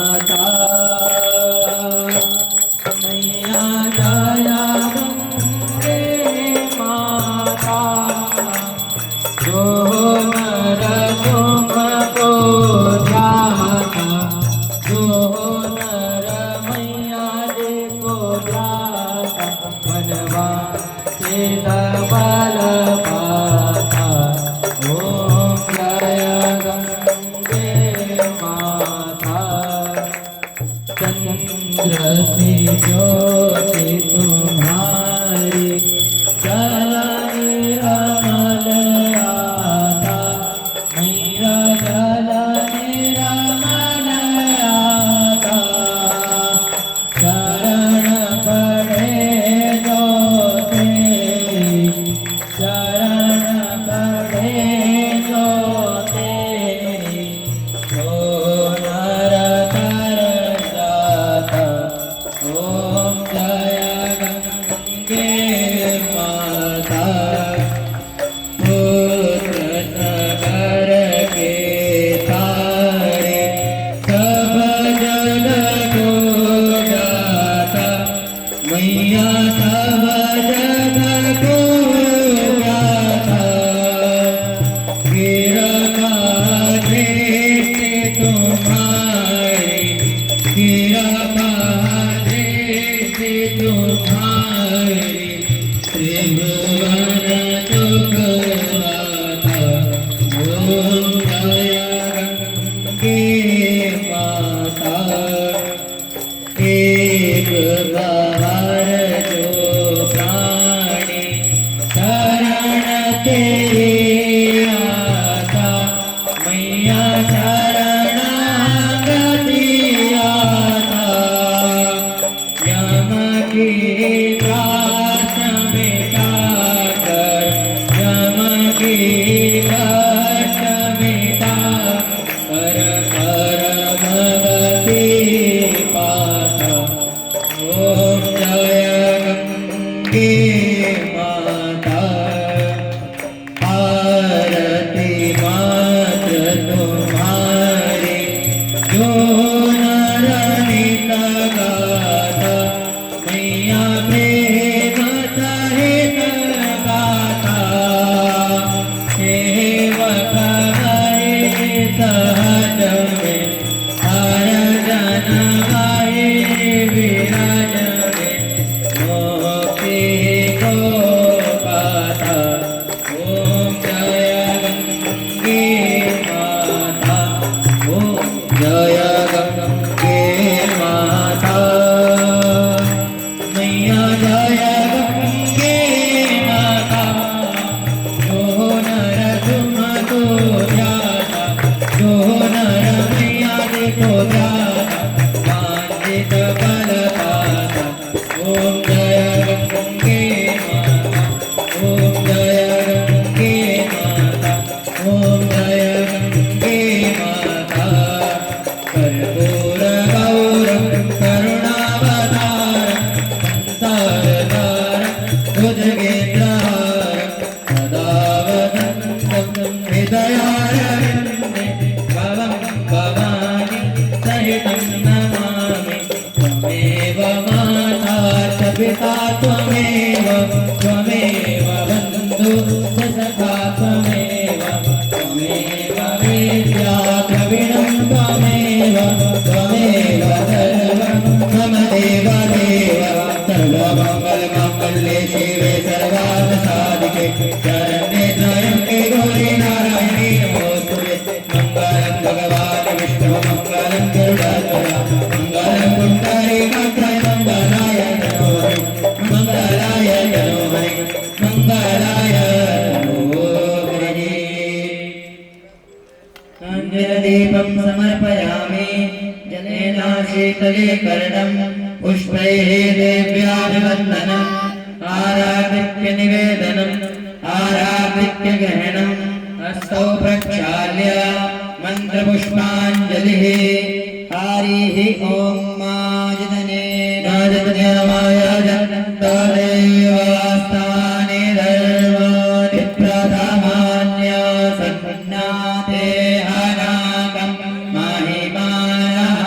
माता मैया जया गंगे माता जो नर तुमको ध्याता जो नर मैया जी को ध्याता मनवा से बल पाता ओम जय गंगे माता चंद्र से ज्योति तुम्हारी जलाई रमल आता मैया जलाई रमल आता शरण पड़े जो तेरी शरण पड़े जो तेरी जो नर तर जाता ओम जय गंगे माता पुत्र नगर के तारे सब जग को जाता मैया सब जग को जाता कृपा दृष्टि तुम्हारी कृपा दृष्टि तुम्हारी त्रिभुवन सुखदाता ओम जय गंगे माता एक बार जो प्राणी शरण तेरी आता मैया शरणागति आता यम की त्रास मिटाकर यम की कष्ट मिटा कर परम गति पाता ओम जय गंगे माता आरती मात्र तुम्हारी जो नर नित गाता मैया प्रेम सहित गाता सेवक हरि सहज में हर जन गाए विरज में मोक्ति को पाता ओम जय गंगे माता ओम जय गंगे माता मैया जय गंगे माता जो नर तुमको ध्याता जो नर मैया जी को ध्याता वांछित फल पाता ओम जय गंगे माता ओम जय गंगे माता ओम जय गंगे माता कर्पूर गौरम करुणावतारम संसारतारम भुजगेन्द्रहारम सदा वसन्तं हृदयारविन्दे भवं भवानी सहितं नमामि त्वमेव माता च पिता त्वमेव त्वमेव बन्धु च सखा त्वमेव त्वमेव विद्या द्रविणं त्वमेव त्वमेव सर्वं मम देव देव सर्वमङ्गलमाङ्गल्ये शिवे सर्वार्थसाधिके शरण्ये त्र्यम्बके गौरी नारायणी नमोस्तुते मङ्गलं भगवान् विष्णु मङ्गलं गरुडात्मजा मङ्गलं पुण्डरीकाक्षाय मङ्गलाय तनो हरि मङ्गलाय तनो हरि मङ्गलाय तनो हरि अञ्जनदीपं समर्पयामि जनेनाशीतले कर्णं पुष्पैः देव्याभिवन्दनम् आराधित्य निवेदनम् आराधित्य ग्रहणम् हस्तौ प्रक्षाल्य मन्त्रपुष्पाञ्जलिः हरिः ॐ माजदने नाजदन्यमाय जनन्तदेवास्तानि धर्माणि प्रथमान्य सन्नाते अनागम् महिमानः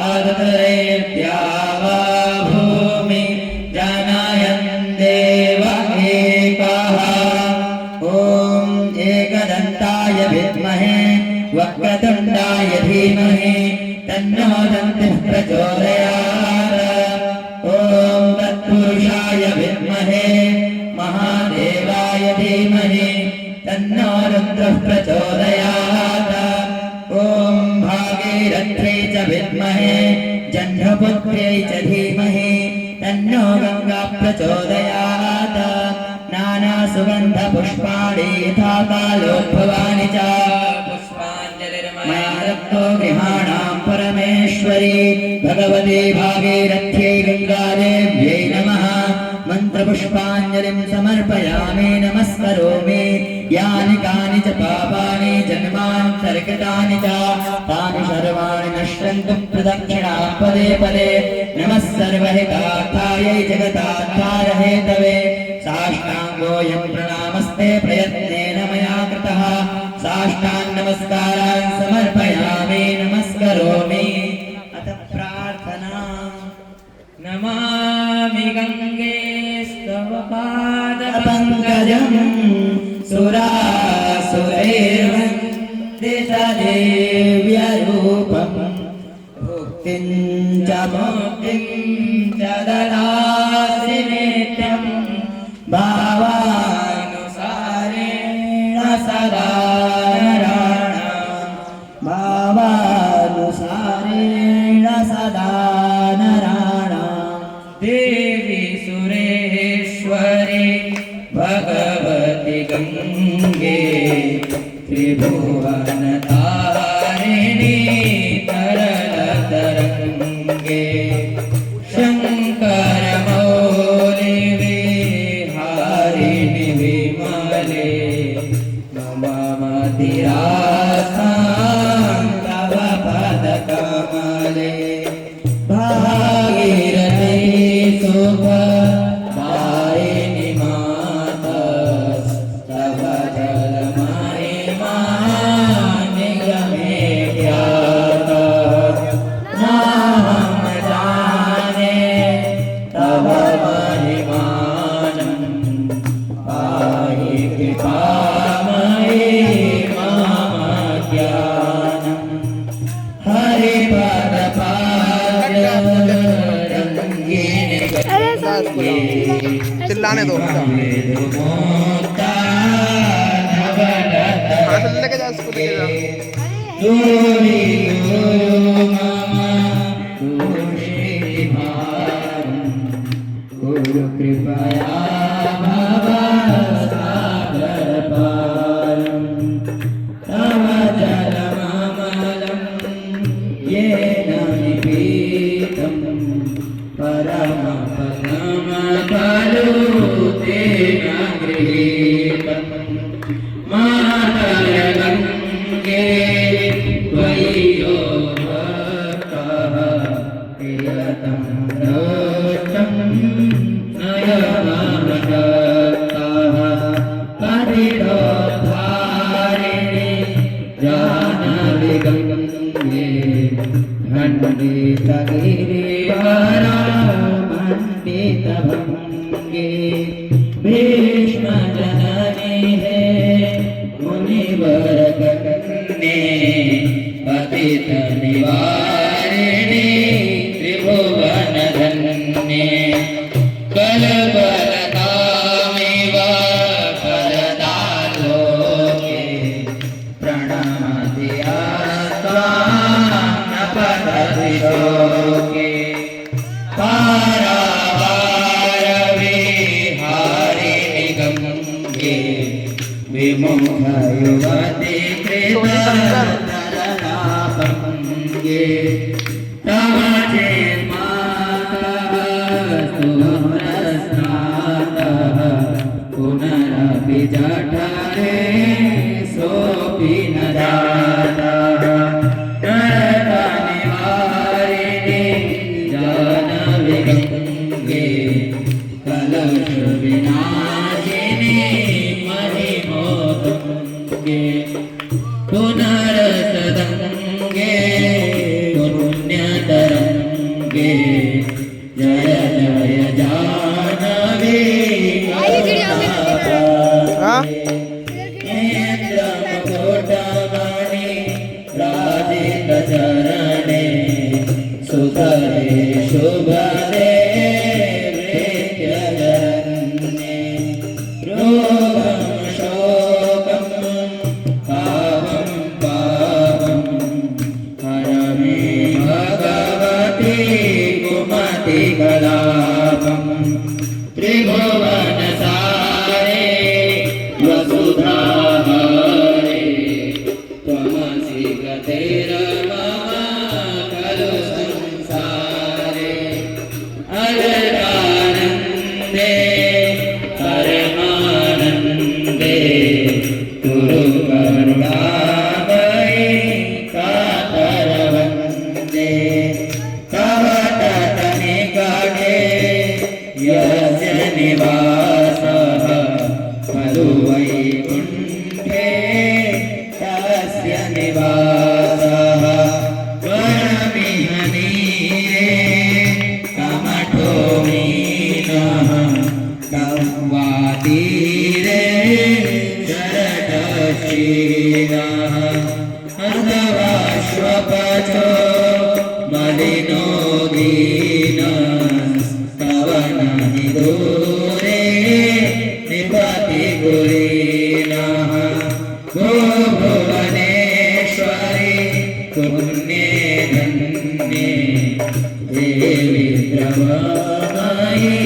आदतरेत्यावा भूमि जानायन् देव एकः ॐ एकदन्ताय विद्महे वक्रतुण्डाय धीमहि तन्नो दन्तिः प्रचोदयात् ॐ तत्पुरुषाय विद्महे महादेवाय धीमहि तन्नो रुद्रः प्रचोदयात् ॐ भागीरथ्यै च विद्महे जह्नपुत्र्यै च धीमहि तन्नो गङ्गा प्रचोदयात् नानासुगन्धपुष्पाणि यथा कालोद्भवानि च पुष्पाञ्जलिर्मया गृहाणां परमेश्वरी भगवती भागीरथ्यै गङ्गादेव्यै नमः मन्त्रपुष्पाञ्जलिं समर्पयामि नमस्करोमि यानि कानि च पापानि जन्मान्तर्गतानि च तानि सर्वाणि नश्यन्तु प्रदक्षिणां पदे पदे नमः सर्वहितार्थायै जगतार्थाय हेतवे साष्टाङ्गोऽयं प्रणामस्ते प्रयत्नेन मया कृतः साष्टाङ्ग नमस्कारान् समर्पयामि नमस्करोमि अथ प्रार्थना नमामि गङ्गे स्तव पादपङ्कजं सुरासुरैर्वन्दितदेव्यरूपं भुक्तिं च मुक्तिं च ददासि नित्यं भावानुसारेण सदा नराणां भावानुसारेण सदा नराणां देवी सुरेश्वरी भगवति गङ्गे त्रिभुवनतारिणी तरलतरङ्गे शङ्करमौलिविहारिणि विमले मम मतिरासां तव पदकमले भागीरथी सुखदायिनि मातस्तव जलमहिमा निगमे ख्यातः नाहं जाने तव महिमानं पाहि कृपामयि मम ज्ञानम् चिल्लाने दो लेके जा स्कूल लेके जा कृपया तव जलममलं येन निपीतं परमपदमफलूतेन गृहीतं मातरगङ्गे त्वयि यो भक्तः प्रियतं दृष्टं नयनमशक्तः कथितोद्धारिणि जानवि गङ्गे खण्डितगिरिवरामण्डितभङ्गे भीष्मजननी हे मुनिवरकन्ये पतितनिवारिणि त्रिभुवनधन्ये कलबलतामिव फलदालोके प्रणमति शोके पारावारविहारिणि गङ्गे विमुखयुवति कृततरलापङ्गे तव चेन्मातस्तु प्रस्नातः पुनरपि जठरे सोऽपि न जातः कलशविनाशिनी महिमोदङ्गे पुनरसदङ्गे पुण्यतर जय जय जानवी हाँ कोटमणि राजित चरणे सुतरे शुभदे वृत्यजन्ये रोगं शोकं पावं पावं हर मे भगवती कुमति कलापं त्रिभुवन सारे वसुधाहारे त्वमसि गतिर्मम खलु संसारे अलकानन्दे परमानन्दे कुरु करुणामयि कातरवन्दे तव तटनिकटे यस्य निवासः खलु वैकुण्ठे तस्य निवासः वरमिह नीरे कमठो मीनः तं वा तीरे शरदशीलः अथवा श्वपचो मलिनो दीनस्तव नहि दूरे निपति गुरीनः भो भुवनेश्वरि पुण्ये धन्ये देवी द्रवमयि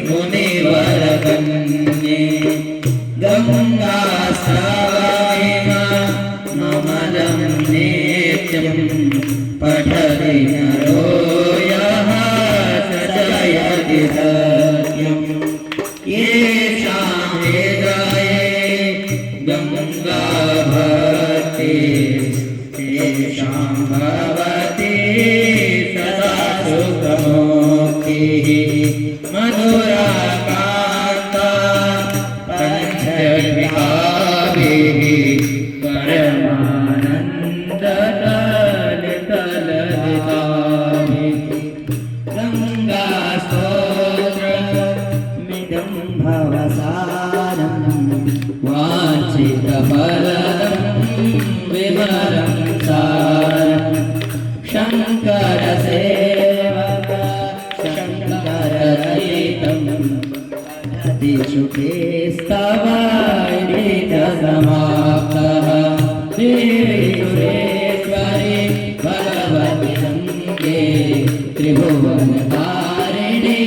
मुनिवरकन्ये गङ्गास्रावमिव ममलं नित्यं पठति नरो यः सजयति सत्यम् येषां हृदये गङ्गा भवति तेषां भवति सदा सुखमुक्तिः मधुराकान्ता पञ्चविहाभिः परमानन्दतलितललिताभिः गङ्गास्तोत्रमिदं भवसारं वाञ्छितफलदं विमलं सारं शङ्करसेवक शङ्कररहितं शुके स्तवारितसमाप्तः देवी सुरेश्वरि भगवति गङ्गे त्रिभुवनतारिणि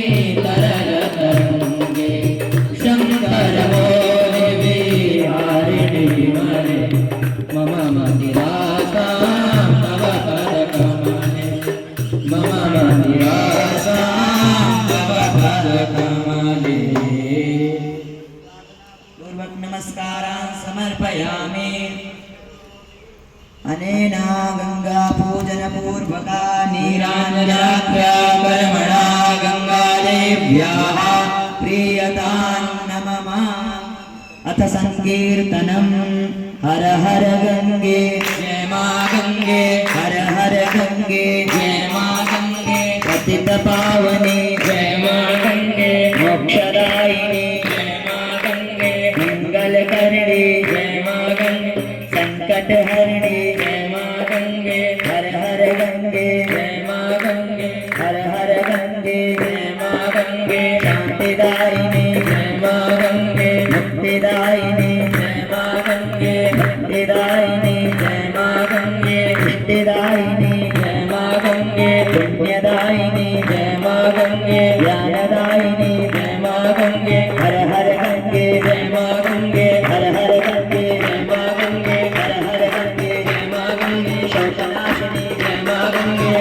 तरलतरङ्गे शङ्करमौलिविहारिणि विमले मम मतिरासां तव पदकमले मम मतिरासां तव पदकमले पूर्वक नमस्कारान् समर्पयामि अनेन गंगा पूजन पूर्वका नीराञ्जनाख्या कर्मणा गंगादेव्याः प्रीयतां नमः अथ संकीर्तनम् हर हर गंगे जय मां गंगे हर हर गंगे जय मां गंगे पतित पावनी जय मां गंगे मोक्षदायिनी जय मां गंगे मंगलकरणी जय मां गंगे संकट हरणी जय मां गंगे हर हर गंगे जय मां गंगे हर हर गंगे जय मां गंगे शांतिदायिनी जय मां गंगे मुक्तिदायिनी जय मां गंगे भक्तिदायिनी जय मां गंगे इष्टिदायिनी जय मां गंगे पुण्यदायिनी जय मां गंगे ज्ञानदायिनी जय मां गंगे हर हर गंगे जय मां गंगे हर हर गंगे जय मां गंगे हर हर गंगे जय मां गंगे शोकनाशिनी जय मां गंगे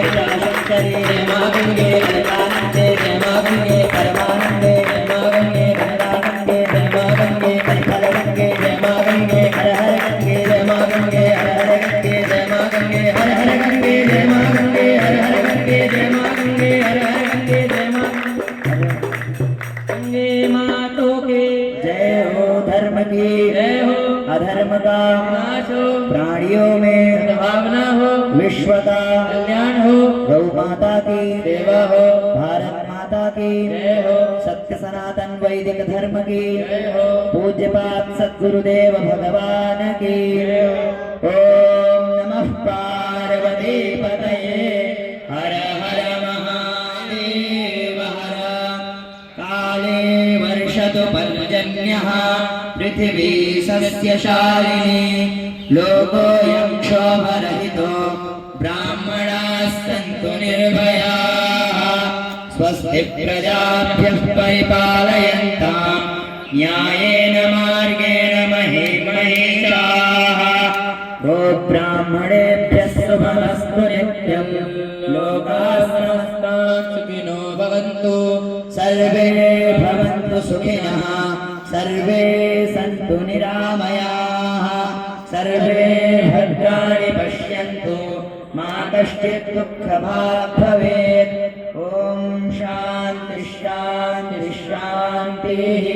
शंकरी जय मां गंगे अलकानंदे जय मां गंगे परमानंदे जय मां गंगे गंगानंदे जय मां गंगे कलकल गंगे जय मां गंगे हर हर गंगे जय मां गंगे हर हर गंगे जय मां गंगे हर हर गंगे जय मां गंगे हर हर गंगे जय मां गंगे हर हर गंगे जय मां गंगे मातों के जय हो, धर्म की जय हो, अधर्म का नाश हो, प्राणियों में भावना हो, विश्व का कल्याण हो, गौ माता की की सेवा हो, भारत माता की जय हो, सत्य सनातन वैदिक धर्म की जय हो, पूज्यपाद सद्गुरुदेव भगवान की जय हो। ओम नमः पार्वती पतये हर हर महादेव हर काले वर्षतु पर्जन्यः पृथिवी सस्यशालिनी लोकोऽयं क्षोभरहितो ब्राह्मणाः निर्भयाः स्वस्ति प्रजाभ्यः परिपालयन्तां न्यायेन मार्गेण महिषाः गोब्राह्मणेभ्यः शुभमस्तु नित्यं लोकाः समस्ताः सुखिनो भवन्तु सर्वे भवन्तु सुखिनः सर्वे सन्तु निरामयाः सर्वे भद्राणि पश्यन्तु मा कश्चित् दुःखभाग् भवेत् ॐ शान्ति शान्ति शान्तिः